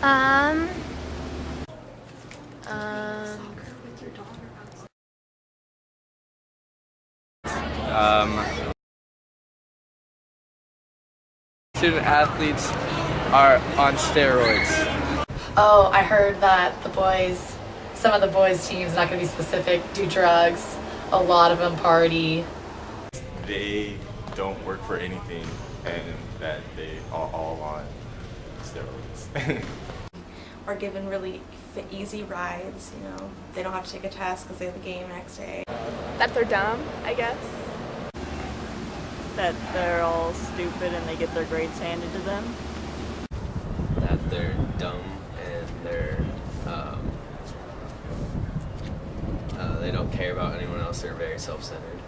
Um, Student athletes are on steroids. Oh, I heard that some of the boys' teams, not going to be specific, do drugs. A lot of them party. They don't work for anything, and that they are all on steroids. Are given really easy rides, you know. They don't have to take a test because they have a game next day. That they're dumb, I guess. That they're all stupid and they get their grades handed to them. That they're dumb and they don't care about anyone else. They're very self-centered.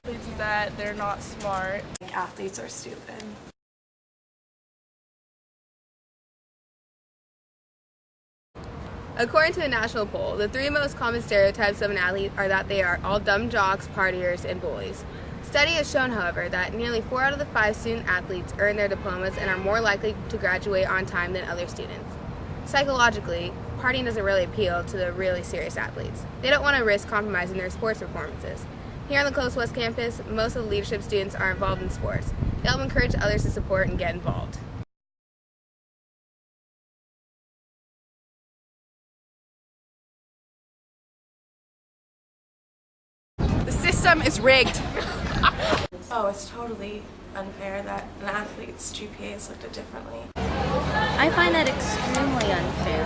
Leads to that they're not smart. Athletes are stupid. According to a national poll, the 3 most common stereotypes of an athlete are that they are all dumb jocks, partiers, and bullies. Study has shown, however, that nearly 4 out of the 5 student athletes earn their diplomas and are more likely to graduate on time than other students. Psychologically, partying doesn't really appeal to the really serious athletes. They don't want to risk compromising their sports performances. Here on the Clovis West campus, most of the leadership students are involved in sports. They help encourage others to support and get involved. The system is rigged. Oh, it's totally unfair that an athlete's GPA is looked at differently. I find that extremely unfair.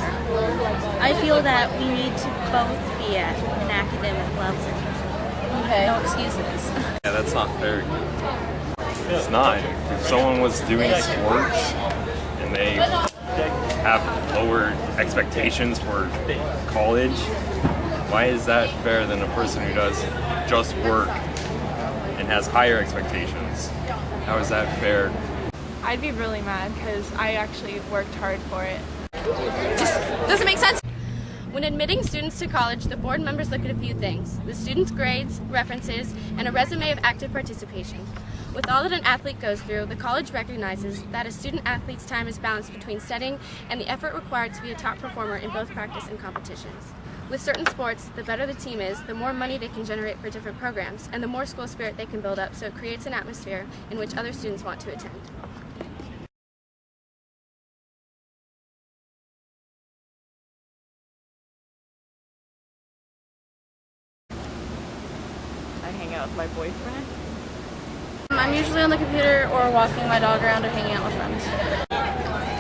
I feel that we need to both be at an academic level. Okay. No excuses. Yeah, that's not fair. It's not. If someone was doing sports and they have lower expectations for college, why is that fair than a person who does just work and has higher expectations? How is that fair? I'd be really mad because I actually worked hard for it. Just doesn't make sense. When admitting students to college, the board members look at a few things: the student's grades, references, and a resume of active participation. With all that an athlete goes through, the college recognizes that a student athlete's time is balanced between studying and the effort required to be a top performer in both practice and competitions. With certain sports, the better the team is, the more money they can generate for different programs, and the more school spirit they can build up, so it creates an atmosphere in which other students want to attend. I hang out with my boyfriend. I'm usually on the computer or walking my dog around or hanging out with friends.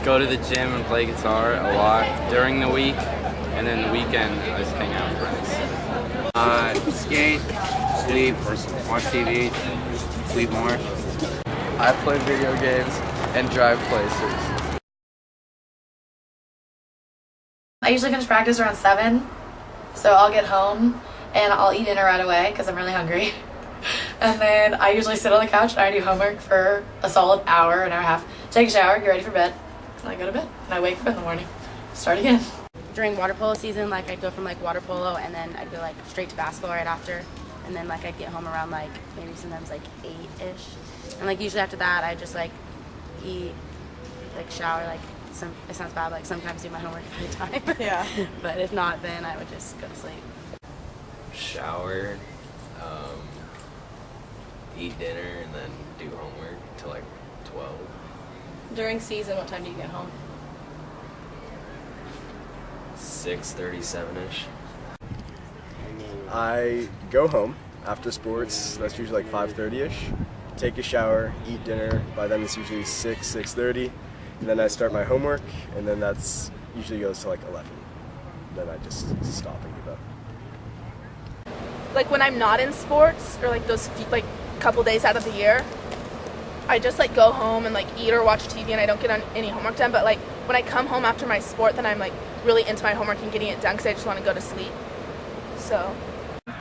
Go to the gym and play guitar a lot during the week, and then the weekend I just hang out with friends. Skate, sleep, watch TV, sleep more. I play video games and drive places. I usually finish practice around 7, so I'll get home and I'll eat dinner right away because I'm really hungry. And then I usually sit on the couch and I do homework for a solid hour and a half. Take a shower, get ready for bed, and I go to bed. And I wake up in the morning, start again. During water polo season, like I'd go from like water polo and then I'd go like straight to basketball right after. And then like I'd get home around like maybe sometimes like 8-ish. And like usually after that I just like eat, like shower, like it sounds bad, like sometimes do my homework every time. Yeah. But if not, then I would just go to sleep. Shower, eat dinner, and then do homework till like 12. During season, what time do you get home? 6:37-ish. I go home after sports, that's usually like 5:30-ish, take a shower, eat dinner, by then it's usually 6:30, and then I start my homework, and then that's usually goes to like 11. Then I just stop and give up. Like when I'm not in sports, or like those like couple days out of the year, I just like go home and like eat or watch TV and I don't get any homework done. But like when I come home after my sport, then I'm like really into my homework and getting it done because I just want to go to sleep. So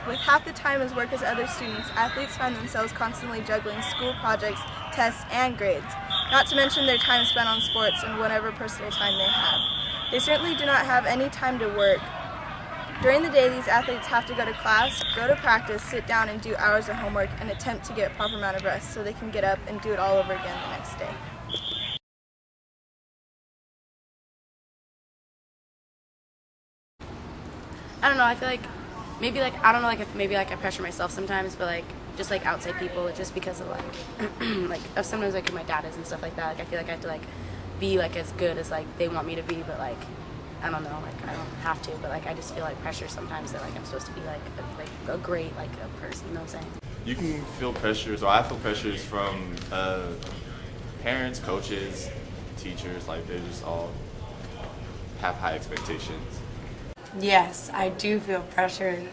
with half the time as work as other students, athletes find themselves constantly juggling school projects, tests, and grades, not to mention their time spent on sports and whatever personal time they have. They certainly do not have any time to work. During the day, these athletes have to go to class, go to practice, sit down and do hours of homework, and attempt to get a proper amount of rest so they can get up and do it all over again the next day. I don't know, I feel like maybe like, I don't know, like if maybe like I pressure myself sometimes, but like just like outside people just because of like, like of sometimes like my dad is and stuff like that. Like I feel like I have to like be like as good as like they want me to be, but like, I don't know, like I don't have to, but like I just feel like pressure sometimes that like I'm supposed to be like a great like a person, you know what I'm saying? You can feel pressures, or I feel pressures from parents, coaches, teachers, like they just all have high expectations. Yes, I do feel pressured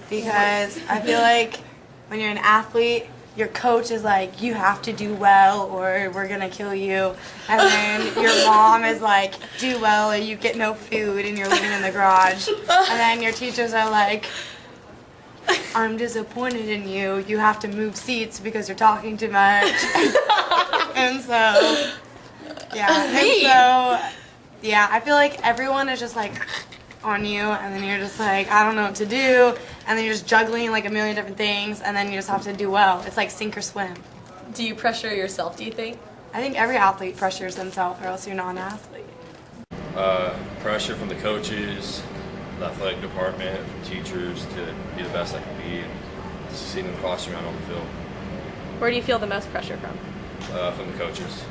because I feel like when you're an athlete, your coach is like, you have to do well or we're gonna kill you. And then your mom is like, do well or you get no food and you're living in the garage. And then your teachers are like, I'm disappointed in you. You have to move seats because you're talking too much. And so, yeah, I feel like everyone is just like on you, and then you're just like, I don't know what to do, and then you're just juggling like a million different things, and then you just have to do well. It's like sink or swim. Do you pressure yourself, do you think? I think every athlete pressures themselves, or else you're not an athlete. Pressure from the coaches, the athletic department, from teachers to be the best I can be and succeed in the classroom and on the field. Where do you feel the most pressure from? From the coaches.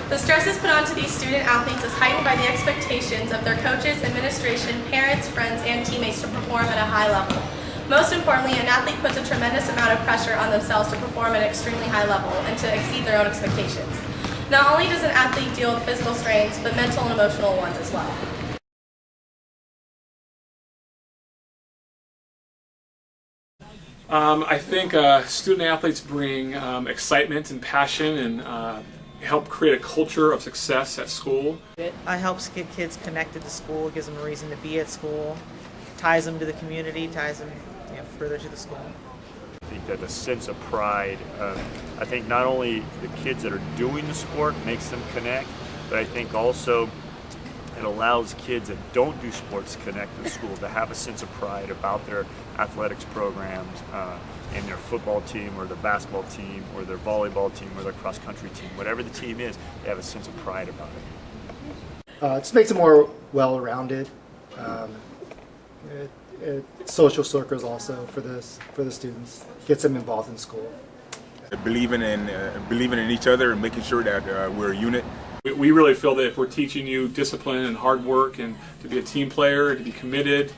The stresses put onto these student athletes is heightened by the expectations of their coaches, administration, parents, friends, and teammates to perform at a high level. Most importantly, an athlete puts a tremendous amount of pressure on themselves to perform at an extremely high level and to exceed their own expectations. Not only does an athlete deal with physical strains, but mental and emotional ones as well. I think student athletes bring excitement and passion and help create a culture of success at school. It helps get kids connected to school, gives them a reason to be at school, ties them to the community, ties them further to the school. I think that the sense of pride, I think not only the kids that are doing the sport makes them connect, but I think also it allows kids that don't do sports to connect with school, to have a sense of pride about their athletics programs and their football team or their basketball team or their volleyball team or their cross country team. Whatever the team is, they have a sense of pride about it. It just makes it more well-rounded. Social circles also for the students, gets them involved in school. Believing in each other and making sure that we're a unit. We really feel that if we're teaching you discipline and hard work and to be a team player, to be committed,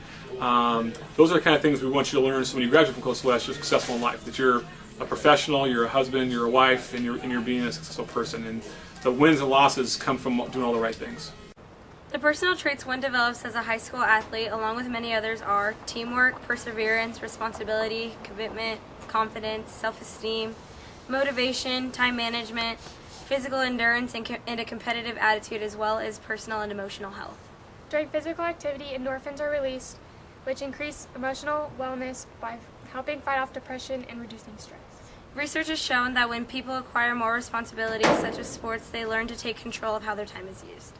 those are the kind of things we want you to learn so when you graduate from Clovis, you're successful in life, that you're a professional, you're a husband, you're a wife, and you're being a successful person. And the wins and losses come from doing all the right things. The personal traits one develops as a high school athlete, along with many others, are teamwork, perseverance, responsibility, commitment, confidence, self-esteem, motivation, time management, physical endurance, and a competitive attitude, as well as personal and emotional health. During physical activity, endorphins are released, which increase emotional wellness by helping fight off depression and reducing stress. Research has shown that when people acquire more responsibilities, such as sports, they learn to take control of how their time is used.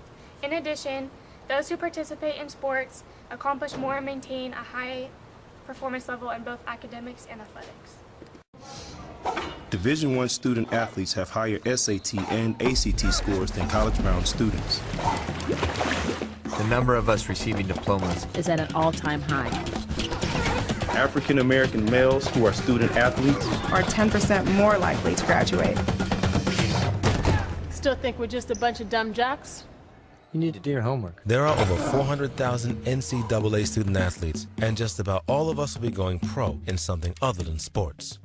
In addition, those who participate in sports accomplish more and maintain a high performance level in both academics and athletics. Division I student athletes have higher SAT and ACT scores than college-bound students. The number of us receiving diplomas is at an all-time high. African American males who are student athletes are 10% more likely to graduate. Still think we're just a bunch of dumb jocks? You need to do your homework. There are over 400,000 NCAA student athletes, and just about all of us will be going pro in something other than sports.